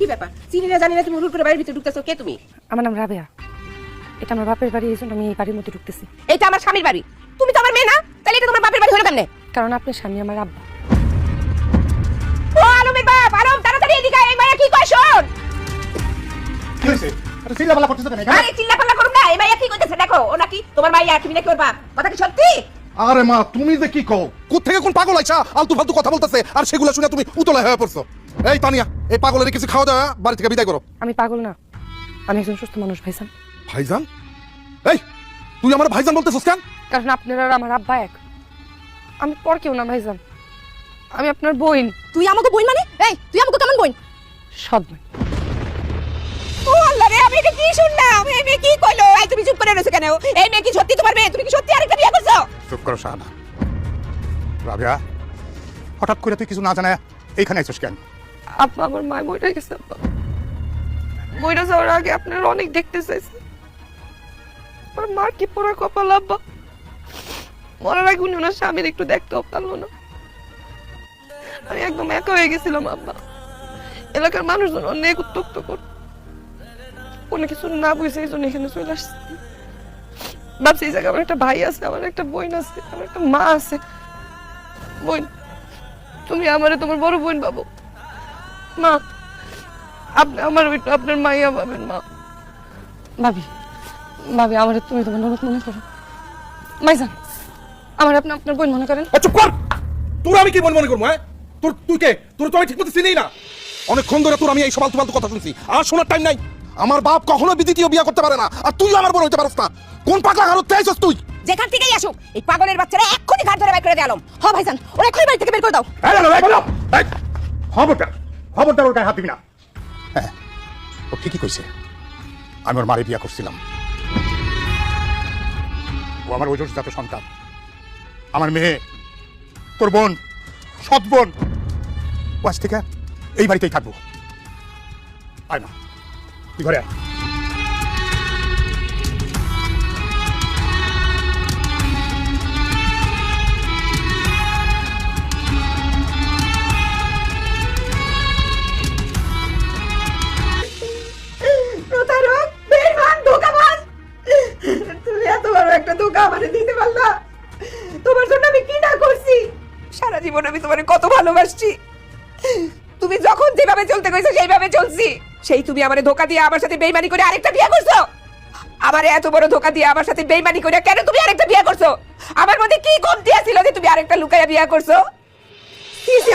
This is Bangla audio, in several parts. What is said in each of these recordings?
কি ব্যাপার? চিনি না জানি না তুমি হুড় করে বাড়ির ভিতরে ঢুকতেছো, কে তুমি? আমার নাম রাবেয়া। এটা আমার বাপের বাড়ি, এই জন্য আমি এই বাড়ির মধ্যে ঢুকতেছি। এটা আমার স্বামীর বাড়ি। তুমি তো আমার মেয়ে না, তাহলে এটা তোমার বাপের বাড়ি হলো কেমনে? কারণ আপনার স্বামী আমার আব্বা। ও আলমের বাপ, আলম তাড়াতাড়ি এদিকে আয়, এই মাইয়া কি কয় শোন। কি হইছে? আরে চিল্লাপাল্লা করতেছ কেন এখানে? আরে চিল্লাপাল্লা করুম না, এই মাইয়া কি কইতেছে দেখো, ও নাকি তোমার মাইয়া, তুমি নাকি ওর বাপ। কথা কি সত্যি? আরে মা, তুমি যে কি কও? কোত্থেকে কোন পাগল আইছা আলতু ফালতু কথা বলতেছে, আর সেগুলো শুনে তুমি উতলা হয়ে পড়ছো। এই তানিয়া, এই পাগলের কিছু খাওয়া দাওয়া বাড়ি থেকে বিদায় করো। আমি পাগল না, আমি একজন সুস্থ মানুষ ভাইজান। ভাইজান? এই তুই আমার ভাইজান বলতেছিস কেন? কারণ আপনার আর আমার আব্বা এক। আমি পর কেউ না ভাইজান, আমি আপনার বোন। তুই আমাকে বোন মানে? এই তুই আমাকে কেমন বোন? সৎ বোন। ও আল্লাহ রে, আমি এটা কি শুনলাম? এই মেয়ে কি কইলো? এই তুমি চুপ করে রইছো কেন? এই মেয়ে কি সত্যি তোমার মেয়ে? তুমি কি সত্যি আরেকটা বিয়ে করছো? চুপ করো শাহানা। রাবিয়া, হঠাৎ করে তুই কিছু না জানায় এইখানে আইছিস কেন? আব্বা আমার মা বইটা গেছে। আব্বা বইটা যাওয়ার আগে আপনার অনেক দেখতে চাইছে। আমার মার কি পোড়া কপাল আব্বা, মরার আগে উনি ওনার স্বামীর একটু দেখতেও পারলো না। আমি একদম একা হয়ে গেছিলাম আব্বা। এলাকার মানুষজন অনেক উত্তক্ত করত, কোনো কিছু না বুঝে এই জন্য এখানে চলে আসছে। ভাবছি এই জায়গায় আমার একটা ভাই আছে, আমার একটা বোন আছে, আমার একটা মা আছে। বোন, তুমি আমারে তোমার বড় বোন পাবো। মা, আপনি আমার আপনার মাইয়া পাবেন। মা, ভাবি, ভাবি আমারে তুমি তোমার ননদ মনে করো। মাইজান, আমার আপনি আপনার বোন মনে করেন। চুপ কর! তোর আমি কি মনে করবো? হ্যাঁ, তুই কে? তোর তো আমি ঠিক মতো চিনি না। অনেকক্ষণ ধরে তোর আমি এই সব আলতু কথা শুনছি, আর শোনার টাইম নাই। আমার বাপ কখনো দ্বিতীয় বিয়ে করতে পারে না, আর তুই আমার বোন হইতে পারস না। কোন পাগলা ঘরতে আইছস তুই? যেখান থেকেই আসুক, এই পাগলের বাচ্চারা এক্ষুনি ঘাট ধরে বাইর করে দে আলম। হ ভাইজান, ওরা এক্ষুনি বাড়ি থেকে বের করে দাও। খবরদার ওর গায়ে হাত দিবি না। হ্যাঁ, ও ঠিকই কইছে। আমি ওর মারে বিয়ে করছিলাম। ও আমার ওজোরজাত সন্তান, আমার মেয়ে, তোর বোন, সৎ বোন। ও আজ থেকে এই বাড়িতেই থাকবো। আয় না, তুই ঘরে আয়। প্রতারক, বেঈমান, ধোঁকাবাজ, তুমি এত বড় একটা ধোঁকা আমারে দিতে পারলা? তোমার জন্য আমি কি না করছি? সারা জীবন আমি তোমারে কত ভালোবাসছি। তুমি যখন যেভাবে চলতে কইছো সেইভাবে চলছি। সেই তুমি আমারে ধোঁকা দিয়ে আমার সাথে বেইমানি করে আরেকটা বিয়ে করছো। আমারে এত বড় ধোঁকা দিয়ে আমার সাথে বেইমানি করে কেন তুমি আরেকটা বিয়ে করছো? আমার মধ্যে কি কমতি ছিল যে তুমি আরেকটা লুকায়া বিয়ে করছো?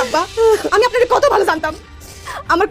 আব্বা, আমি আপনাকে কত ভালো জানতাম। আমার